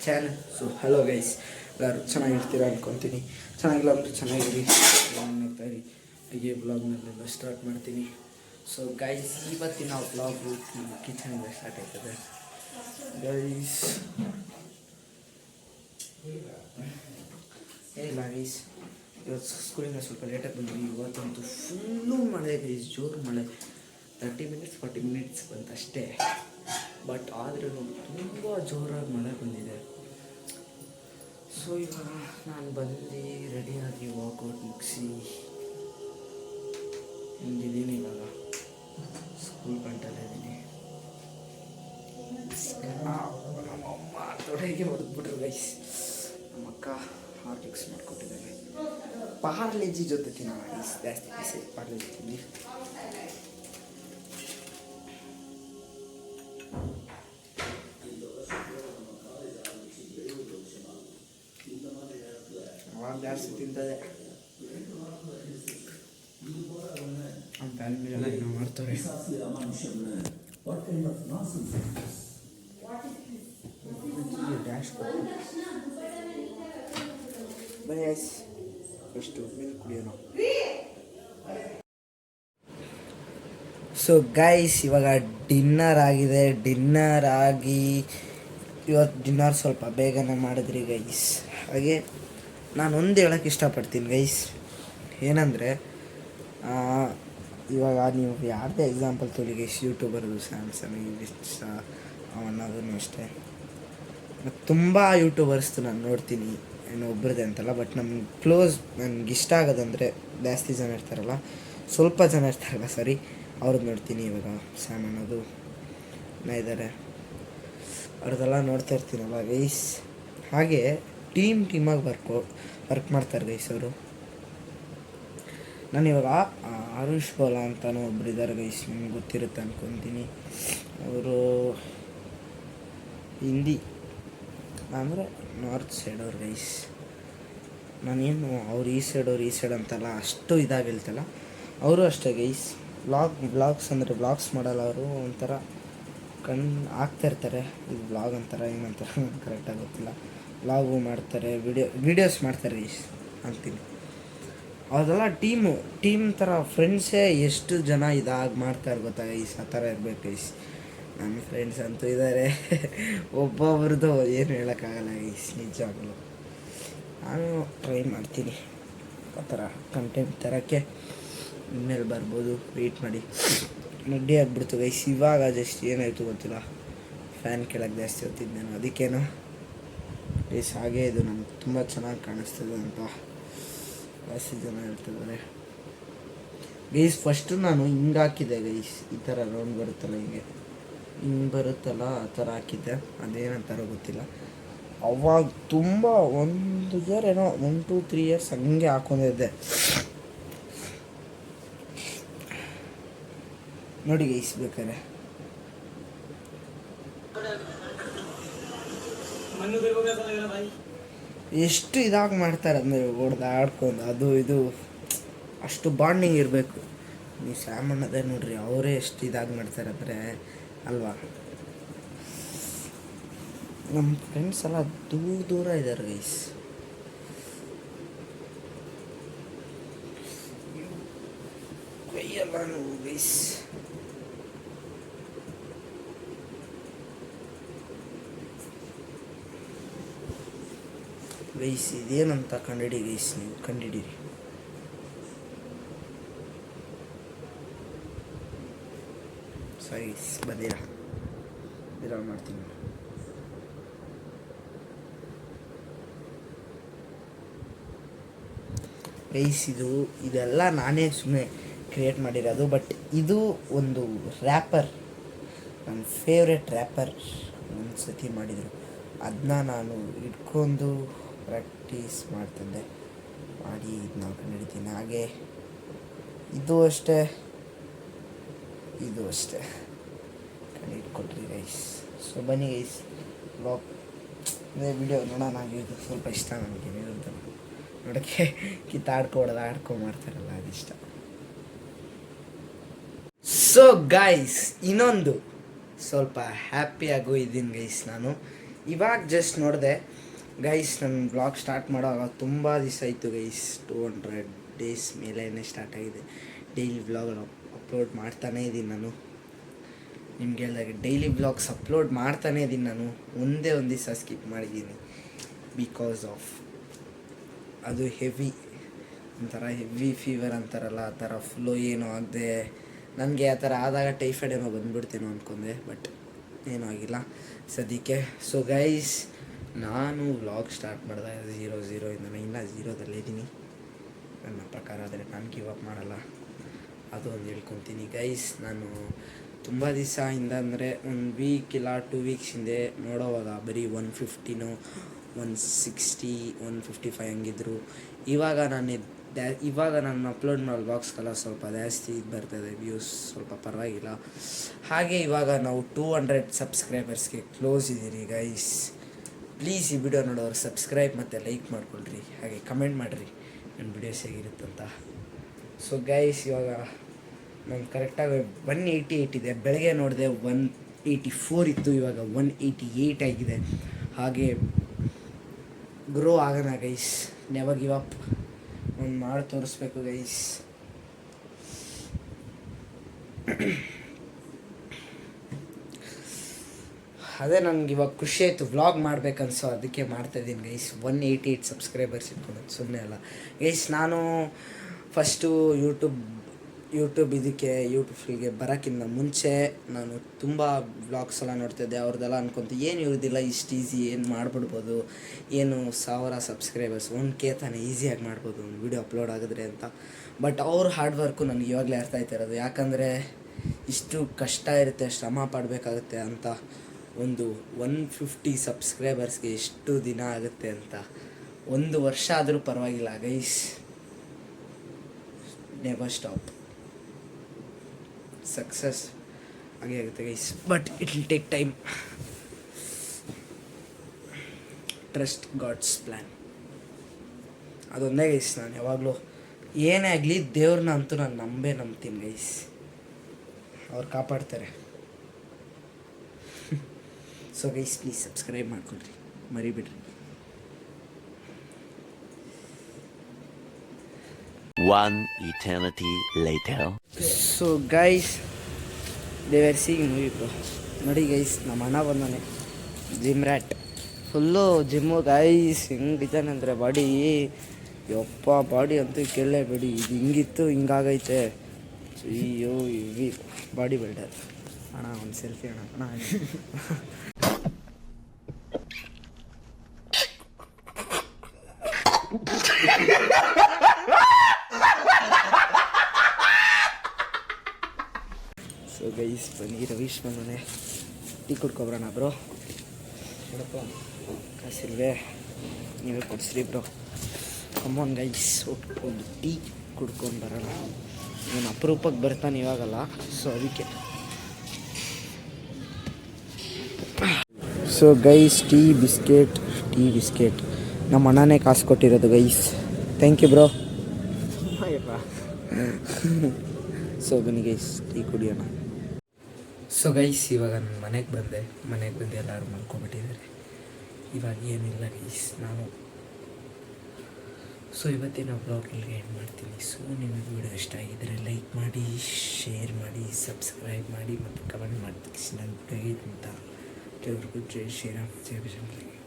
Channel. So hello guys, ಎಲ್ಲರೂ ಚೆನ್ನಾಗಿರ್ತೀರ ಅಂದ್ಕೊತೀನಿ. ಚೆನ್ನಾಗಿಲ್ಲ ಅಂದರೆ ಚೆನ್ನಾಗಿರಿ, ನೋಡ್ತಾ ಇರಿ. ಹಾಗೆ ಬ್ಲಾಗ್ನಲ್ಲೆಲ್ಲ ಸ್ಟಾರ್ಟ್ ಮಾಡ್ತೀನಿ. ಸೊ ಗೈಸ್, ಇವತ್ತಿನ ಬ್ಲಾಗು ಕಿಚನಿಂದ ಸ್ಟಾರ್ಟ್ ಆಗ್ತದೆ ಗೈಸ್. ಏನಿಲ್ಲ ಗೈಸ್, ಇವತ್ತು ಸ್ಕೂಲಿಂದ ಸ್ವಲ್ಪ ಲೇಟಾಗಿ ಬಂದ್ವಿ. ಇವತ್ತಂತೂ ಫುಲ್ಲು ಮಳೆ ಗೈಸ್, ಜೋರು ಮಳೆ. 30 ಮಿನಿಟ್ಸ್ 40 ಮಿನಿಟ್ಸ್ ಬಂತಷ್ಟೇ, ಬಟ್ ಆದ್ರೂ ತುಂಬ ಜೋರಾಗಿ ಮಳೆ ಬಂದಿದೆ. ಸೊ ಇವಾಗ ನಾನು ಬಂದು ರೆಡಿಯಾಗಿ ವಾಕೌಟ್ ಮುಗಿಸಿ ಹಿಂಗಿದ್ದೀನಿ. ಇವಾಗ ಸ್ಕೂಲ್ ಬಂಟಲ್ಲೇ ಇದ್ದೀನಿ. ನಮ್ಮಮ್ಮ ತೊಡೆಗೆ ಹೊಡೆದ್ಬಿಟ್ರು ಗೈಸ್. ನಮ್ಮಕ್ಕ ಹಾರ್ಲಿಕ್ಸ್ ಮಾಡಿಕೊಟ್ಟಿದ್ದಾರೆ. ಪಾರ್ಲೆಜಿ ಜೊತೆ ತಿನ್ನೋಣ ಗೈಸ್, ಜಾಸ್ತಿ ಪೀಸೆ ಪಾರ್ಲೆಜಿ ತಿಂದು. ಅವಾಗ ಜಾಸ್ತಿ ತಿಂತದೆ. ನಮ್ಮ ಫ್ಯಾಮಿಲಿ ಎಲ್ಲ ಏನೋ ಮಾಡ್ತಾರೆ. ಡ್ಯಾಶ್ ಬನ್ನಿ ಗೈಸ್, ಫಸ್ಟು ಮಿಲ್ಕ್ ಕುಡಿಯೋಣ. ಸೊ ಗೈಸ್, ಇವಾಗ ಡಿನ್ನರ್ ಆಗಿದೆ. ಡಿನ್ನರ್ ಆಗಿ ಇವತ್ತು ಡಿನ್ನರ್ ಸ್ವಲ್ಪ ಬೇಗನೆ ಮಾಡಿದ್ರಿ ಗೈಸ್. ಹಾಗೆ ನಾನೊಂದು ಹೇಳೋಕ್ಕೆ ಇಷ್ಟಪಡ್ತೀನಿ ಗೈಸ್, ಏನಂದರೆ ಇವಾಗ ನೀವು ಯಾರದೇ ಎಕ್ಸಾಂಪಲ್ ತೊಗೊಳ್ಳಿ ಗೈಸ್, ಯೂಟ್ಯೂಬರ್ದು ಸ್ಯಾಮ್ಸಂಗ್ ಇಷ್ಟ ಅವನ್ನೋದನ್ನು ಅಷ್ಟೇ. ಮತ್ತು ತುಂಬ ಯೂಟ್ಯೂಬರ್ಸ್ದು ನಾನು ನೋಡ್ತೀನಿ, ಏನು ಒಬ್ರದ್ದೇ ಅಂತಲ್ಲ, ಬಟ್ ನಮ್ಗೆ ಕ್ಲೋಸ್ ನನಗೆ ಇಷ್ಟ ಆಗೋದಂದರೆ ಜಾಸ್ತಿ ಜನ ಇರ್ತಾರಲ್ಲ, ಸ್ವಲ್ಪ ಜನ ಇರ್ತಾರಲ್ಲ ಸಾರಿ, ಅವ್ರದ್ದು ನೋಡ್ತೀನಿ. ಇವಾಗ ಸ್ಯಾಮ್ ಅನ್ನೋದು ಇದ್ದಾರೆ, ಅವ್ರದ್ದೆಲ್ಲ ನೋಡ್ತಾ ಇರ್ತೀನಲ್ಲ ಗೈಸ್. ಹಾಗೆ ಟೀಮಾಗಿ ವರ್ಕ್ ಮಾಡ್ತಾರೆ ಗೈಸ್ ಅವರು. ನಾನಿವಾಗ ಆರುಷ್ ಗೋಲಾ ಅಂತಲೂ ಒಬ್ರು ಇದ್ದಾರೆ ಗೈಸ್, ನಿಮ್ಗೆ ಗೊತ್ತಿರುತ್ತೆ ಅಂದ್ಕೊತೀನಿ. ಅವರು ಹಿಂದಿ ಅಂದರೆ ನಾರ್ತ್ ಸೈಡ್ ಅವ್ರು ಗೈಸ್. ನಾನೇನು ಅವ್ರು ಈ ಸೈಡ್ ಅಂತಲ್ಲ, ಅಷ್ಟು ಇದಾಗಿ ಹೇಳ್ತಲ್ಲ. ಅವರು ಅಷ್ಟೇ ಗೈಸ್, ವ್ಲಾಗ್ಸ್ ಅಂದರೆ ವ್ಲಾಗ್ಸ್ ಮಾಡಲ್ಲ ಅವರು, ಒಂಥರ ಹಾಕ್ತಾಯಿರ್ತಾರೆ. ಇದು ವ್ಲಾಗ್ ಅಂತಾರೆ ಏನಂತಾರೆ ನನಗೆ ಕರೆಕ್ಟಾಗಿ ಗೊತ್ತಿಲ್ಲ. ವ್ಲಾಗು ಮಾಡ್ತಾರೆ, ವೀಡಿಯೋಸ್ ಮಾಡ್ತಾರೆ ಗೈಸ್ ಅಂತೀನಿ. ಅದೆಲ್ಲ ಟೀಮ್ ಥರ ಫ್ರೆಂಡ್ಸೇ ಎಷ್ಟು ಜನ ಇದಾಗಿ ಮಾಡ್ತಾರೆ ಗೊತ್ತಾ ಗೈಸ್, ಆ ಥರ ಇರಬೇಕು ಗೈಸ್. ನನ್ನ ಫ್ರೆಂಡ್ಸ್ ಅಂತೂ ಇದ್ದಾರೆ, ಒಬ್ಬೊಬ್ರದ್ದು ಏನು ಹೇಳೋಕ್ಕಾಗಲ್ಲ ಗೈಸ್, ನಿಜವಾಗಲು. ನಾನು ಟ್ರೈ ಮಾಡ್ತೀನಿ ಆ ಥರ ಕಂಟೆಂಟ್ ತರೋಕ್ಕೆ. ಇನ್ಮೇಲೆ ಬರ್ಬೋದು, ವೆಯ್ಟ್ ಮಾಡಿ. ನಡ್ಡಿ ಆಗಿಬಿಡ್ತು ಗೈಸ್. ಇವಾಗ ಜಸ್ಟ್ ಏನಾಯಿತು ಗೊತ್ತಿಲ್ಲ, ಫ್ಯಾನ್ ಕೆಳಗೆ ಜಾಸ್ತಿ ಹೊತ್ತಿದ್ದೇನು, ಅದಕ್ಕೇನೋ ಗೈಸ್. ಹಾಗೇ ಇದು ನಮ್ಗೆ ತುಂಬ ಚೆನ್ನಾಗಿ ಕಾಣಿಸ್ತದೆ ಅಂತ ಜಾಸ್ತಿ ಜನ ಹೇಳ್ತಿದ್ದಾರೆ ಗೈಸ್. ಫಸ್ಟು ನಾನು ಹಿಂಗೆ ಹಾಕಿದ್ದೆ ಗೈಸ್, ಈ ಥರ ರೌಂಡ್ ಬರುತ್ತಲ್ಲ, ಹಿಂಗೆ ಬರುತ್ತಲ್ಲ ಆ ಥರ ಹಾಕಿದ್ದೆ. ಅದೇನಂತಾರೋ ಗೊತ್ತಿಲ್ಲ. ಅವಾಗ ತುಂಬ 1 ಇಯರ್ ಏನೋ 1 2 3 ಇಯರ್ಸ್ ಹಂಗೆ ಹಾಕೊಂಡಿದ್ದೆ ನೋಡಿ ಗೈಸ್. ಬೇಕಾದ್ರೆ ಎಷ್ಟು ಇದಾಗಿ ಮಾಡ್ತಾರೆ ಅಂದರೆ ಆಡ್ಕೊಂಡು ಅದು ಇದು, ಅಷ್ಟು ಬಾಂಡಿಂಗ್ ಇರಬೇಕು. ನೀವು ಸ್ಯಾಮ್ ಅನ್ನೋದೇ ನೋಡ್ರಿ, ಅವರೇ ಎಷ್ಟು ಇದಾಗಿ ಮಾಡ್ತಾರೆ ಅಂದರೆ ಅಲ್ವಾ. ನಮ್ಮ ಫ್ರೆಂಡ್ಸ್ ಎಲ್ಲ ದೂರ ಇದ್ದಾರೆ ಗೈಸ್. ಕೈಯೆಲ್ಲ ನೋವು ಗೈಸ್. ಗೈಸ್ ಇದೇನಂತ ಕಂಡಿಡಿ ಗೈಸ್, ನೀವು ಕಂಡಿಡೀರಿ. ಸರಿ ಗೈಸ್, ಬಂದಿರ ಮಾಡ್ತೀನಿ. ಗೈಸ್ ಇದೆಲ್ಲ ನಾನೇ ಸುಮ್ಮನೆ ಕ್ರಿಯೇಟ್ ಮಾಡಿರೋದು, ಬಟ್ ಇದು ಒಂದು ರ್ಯಾಪರ್, ನನ್ನ ಫೇವ್ರೆಟ್ ರ್ಯಾಪರ್ ಒಂದು ಸತಿ ಮಾಡಿದರು. ಅದನ್ನ ನಾನು ಇಟ್ಕೊಂಡು ಪ್ರಾಕ್ಟೀಸ್ ಮಾಡ್ತಿದ್ದೆ, ಮಾಡಿ ಇದನ್ನ ಕಂಡಿಡ್ತೀನಿ. ಹಾಗೆ ಇದು ಅಷ್ಟೇ ಕಂಡಿಟ್ಕೊಟ್ರಿ ಗೈಸ್. ಸೊ ಬನ್ನಿ ಗೈಸ್, ಬ್ಲಾಗ್ ವಿಡಿಯೋ ನೋಡೋಣ. ಇದು ಸ್ವಲ್ಪ ಇಷ್ಟ ನನಗೆ, ನಿರಂತರ ನೋಡೋಕ್ಕೆ ಆಡ್ಕೊ ಮಾಡ್ತಾರಲ್ಲ, ಅದಿಷ್ಟ. ಸೊ ಗೈಸ್, ಇನ್ನೊಂದು ಸ್ವಲ್ಪ ಹ್ಯಾಪಿಯಾಗೂ ಇದ್ದೀನಿ ಗೈಸ್ ನಾನು. ಇವಾಗ ಜಸ್ಟ್ ನೋಡಿದೆ ಗೈಸ್. ನನ್ನ ಬ್ಲಾಗ್ ಸ್ಟಾರ್ಟ್ ಮಾಡೋವಾಗ ತುಂಬ ದಿವಸ ಆಯಿತು ಗೈಸ್. 200 ಡೇಸ್ ಮೇಲೇ ಸ್ಟಾರ್ಟ್ ಆಗಿದೆ. ಡೈಲಿ ಬ್ಲಾಗ್ ಅಪ್ಲೋಡ್ ಮಾಡ್ತಾನೇ ಇದ್ದೀನಿ ನಾನು. ನಿಮ್ಗೆ ಹೇಳಿದಾಗ ಡೈಲಿ ಬ್ಲಾಗ್ಸ್ ಅಪ್ಲೋಡ್ ಮಾಡ್ತಾನೇ ಇದ್ದೀನಿ ನಾನು. ಒಂದೇ ಒಂದು ದಿವಸ ಸ್ಕಿಪ್ ಮಾಡಿದ್ದೀನಿ ಬಿಕಾಸ್ ಆಫ್ ಅದು ಒಂಥರ ಹೆವಿ ಫೀವರ್ ಅಂತಾರಲ್ಲ, ಆ ಥರ ಫುಲ್ಲು ಏನೂ ಆಗದೆ ನನಗೆ ಆ ಥರ ಆದಾಗ ಟೈಫಾಯ್ಡ್ ಏನೋ ಬಂದುಬಿಡ್ತೇನೋ ಅಂದ್ಕೊಂಡೆ. ಬಟ್ ಏನೂ ಆಗಿಲ್ಲ ಸದ್ಯಕ್ಕೆ. ಸೊ ಗೈಸ್, ನಾನು ವ್ಲಾಗ್ ಸ್ಟಾರ್ಟ್ ಮಾಡಿದಾಗ 0 ಇಂದ ನಾನು ಇನ್ನೂ 0 ಇದ್ದೀನಿ ನನ್ನ ಪ್ರಕಾರ. ಆದರೆ ನಾನು ಗಿವ್ ಅಪ್ ಮಾಡಲ್ಲ, ಅದು ಒಂದು ಹೇಳ್ಕೊತೀನಿ ಗೈಸ್. ನಾನು ತುಂಬ ದಿವಸದಿಂದ ಅಂದರೆ 1 ವೀಕ್ ಇಲ್ಲ 2 ವೀಕ್ಸ್ ಹಿಂದೆ ನೋಡೋವಾಗ ಬರೀ 150 160 155 ಹಂಗಿದ್ರು. ಇವಾಗ ನಾನು ಅಪ್ಲೋಡ್ ಮಾಡೋ ಬ್ಲಾಗ್ಸ್ಗೆಲ್ಲ ಸ್ವಲ್ಪ ಜಾಸ್ತಿ ಬರ್ತದೆ ವ್ಯೂಸ್, ಸ್ವಲ್ಪ ಪರವಾಗಿಲ್ಲ. ಹಾಗೆ ಇವಾಗ ನಾವು 200 ಸಬ್ಸ್ಕ್ರೈಬರ್ಸ್ಗೆ ಕ್ಲೋಸ್ ಇದ್ದೀರಿ ಗೈಸ್. ಪ್ಲೀಸ್ ಈ ವಿಡಿಯೋ ನೋಡೋರು ಸಬ್ಸ್ಕ್ರೈಬ್ ಮತ್ತು ಲೈಕ್ ಮಾಡ್ಕೊಳ್ರಿ, ಹಾಗೆ ಕಮೆಂಟ್ ಮಾಡಿರಿ ನನ್ನ ವಿಡಿಯೋಸ್ ಹೇಗಿರುತ್ತಂತ. ಸೊ ಗೈಸ್, ಇವಾಗ ನಾನು ಕರೆಕ್ಟಾಗಿ 188 ಇದೆ. ಬೆಳಗ್ಗೆ ನೋಡಿದೆ 184 ಇತ್ತು, ಇವಾಗ 188 ಆಗಿದೆ. ಹಾಗೆ ಗ್ರೋ ಆಗೋಣ ಗೈಸ್, ನೆವರ್ ಗಿವ್ ಅಪ್. ಒಂದು ಮಾಡಿ ತೋರಿಸ್ಬೇಕು ಗೈಸ್. ಅದೇ ನನಗೆ ಇವಾಗ ಖುಷಿ ಆಯಿತು, ವ್ಲಾಗ್ ಮಾಡ್ಬೇಕನ್ಸೋ ಅದಕ್ಕೆ ಮಾಡ್ತಾಯಿದ್ದೀನಿ ಗೈಸ್. 188 ಸಬ್ಸ್ಕ್ರೈಬರ್ಸ್ ಇಟ್ಕೊಳೋದು ಸುಮ್ಮನೆ ಅಲ್ಲ ಗೈಸ್. ನಾನು ಫಸ್ಟು ಯೂಟ್ಯೂಬ್ಗೆ ಬರೋಕ್ಕಿಂತ ಮುಂಚೆ ನಾನು ತುಂಬ ವ್ಲಾಗ್ಸ್ ಎಲ್ಲ ನೋಡ್ತಿದ್ದೆ. ಅವ್ರದ್ದೆಲ್ಲ ಅನ್ಕೊತ ಏನು ಇರೋದಿಲ್ಲ, ಇಷ್ಟು ಈಸಿ, ಏನು ಮಾಡಿಬಿಡ್ಬೋದು, ಏನು 1000 ಸಬ್ಸ್ಕ್ರೈಬರ್ಸ್ 1K ತಾನೇ ಈಸಿಯಾಗಿ ಮಾಡ್ಬೋದು ಒಂದು ವೀಡಿಯೋ ಅಪ್ಲೋಡ್ ಆಗಿದ್ರೆ ಅಂತ. ಬಟ್ ಅವ್ರ ಹಾರ್ಡ್ ವರ್ಕು ನನಗೆ ಇವಾಗಲೇ ಅರ್ಥ ಆಯ್ತಿರೋದು. ಯಾಕಂದರೆ ಇಷ್ಟು ಕಷ್ಟ ಇರುತ್ತೆ, ಶ್ರಮ ಪಡಬೇಕಾಗುತ್ತೆ ಅಂತ. ಒಂದು 150 ಸಬ್ಸ್ಕ್ರೈಬರ್ಸ್ಗೆ ಎಷ್ಟು ದಿನ ಆಗುತ್ತೆ ಅಂತ. 1 ವರ್ಷ ಆದರೂ ಪರವಾಗಿಲ್ಲ ಗೈಸ್. Never stop. ಸಕ್ಸಸ್ ಹಾಗೆ ಆಗುತ್ತೆ guys, but it will take time. Trust God's plan, ಅದೊಂದೇ ಗೈಸ್. ನಾನು ಯಾವಾಗಲೂ ಏನೇ ಆಗಲಿ ದೇವ್ರನ್ನ ಅಂತೂ ನಾನು ನಂಬ್ತೀನಿ ಗೈಸ್. ಅವ್ರು ಕಾಪಾಡ್ತಾರೆ. ಸೊ ಗೈಸ್, ಪ್ಲೀಸ್ ಸಬ್ಸ್ಕ್ರೈಬ್ ಮಾಡ್ಕೊಳ್ರಿ, ಮರಿಬಿಡ್ರಿ. One eternity later. So guys, they are seeing movie bro. ನೋಡಿ ಗೈಸ್, ನಮ್ಮ ಅಣ್ಣ ಬಂದಾನೆ, gym rat. Full gym guys. ಹೆಂಗಿದ್ದಾನೆ ಅಂದರೆ ಬಾಡಿ, ಯಪ್ಪ ಬಾಡಿ ಅಂತೂ ಕೇಳಲೇಬೇಡಿ. ಇದು ಹಿಂಗಿತ್ತು ಹಿಂಗಾಗೈತೆ. ಅಯ್ಯೋ ಇವಿ ಬಾಡಿ ಬಿಲ್ಡರ್. ಅಣ್ಣ ಒಂದು ಸೆಲ್ಫಿ ಅಣ್ಣ. ಸೊ ಗೈಸ್, ಬನ್ನಿ, ರವೀಶ್ ಬಂದಾನೆ. ಟೀ ಕುಡ್ಕೊಬ್ರಣ ಬ್ರೋ. ನೋಡಪ್ಪ, ಕಾಸಿಲ್ವೇ, ನೀವೇ ಕೊಡಿಸ್ರಿ ಬ್ರೋ. ಕಮಾನ್ ಗೈಸ್, ಒಂದು ಟೀ ಕುಡ್ಕೊಂಡು ಬರೋಣ. ಇವನು ಅಪರೂಪಕ್ಕೆ ಬರ್ತಾನೆ ಇವಾಗಲ್ಲ, ಸೊ ಅದಕ್ಕೆ. ಸೊ ಗೈಸ್, ಟೀ ಬಿಸ್ಕೆಟ್ ನಮ್ಮ ಅಣ್ಣನೇ ಕಾಸು ಕೊಟ್ಟಿರೋದು guys. Thank you bro. So ಬನ್ನಿ ಗೈಸ್, ಟೀ ಕುಡಿಯೋಣ. ಸೊ ಗೈಸ್, ಇವಾಗ ನಾನು ಮನೆಗೆ ಬಂದು ಎಲ್ಲರೂ ಮಲ್ಕೊಂಡ್ಬಿಟ್ಟಿದ್ದಾರೆ. ಇವಾಗ ಏನಿಲ್ಲ ಗೈಸ್. ಸೊ ಇವತ್ತಿನ ಬ್ಲಾಗ್ ಇಲ್ಲಿಗೆ ಎಂಡ್ ಮಾಡ್ತೀನಿ. ಸೊ ನಿಮಗೆ ವಿಡಿಯೋ ಇಷ್ಟ ಆಗಿದ್ದರೆ ಲೈಕ್ ಮಾಡಿ, ಶೇರ್ ಮಾಡಿ, ಸಬ್ಸ್ಕ್ರೈಬ್ ಮಾಡಿ ಮತ್ತು ಕಮೆಂಟ್ ಮಾಡಿ. ನನ್ನ ವಿಡಿಯೋ ಅಂತ ಜೈ ಶ್ರೀರಾಮ್, ಜೈ ಬಜರಂಗಬಲಿ.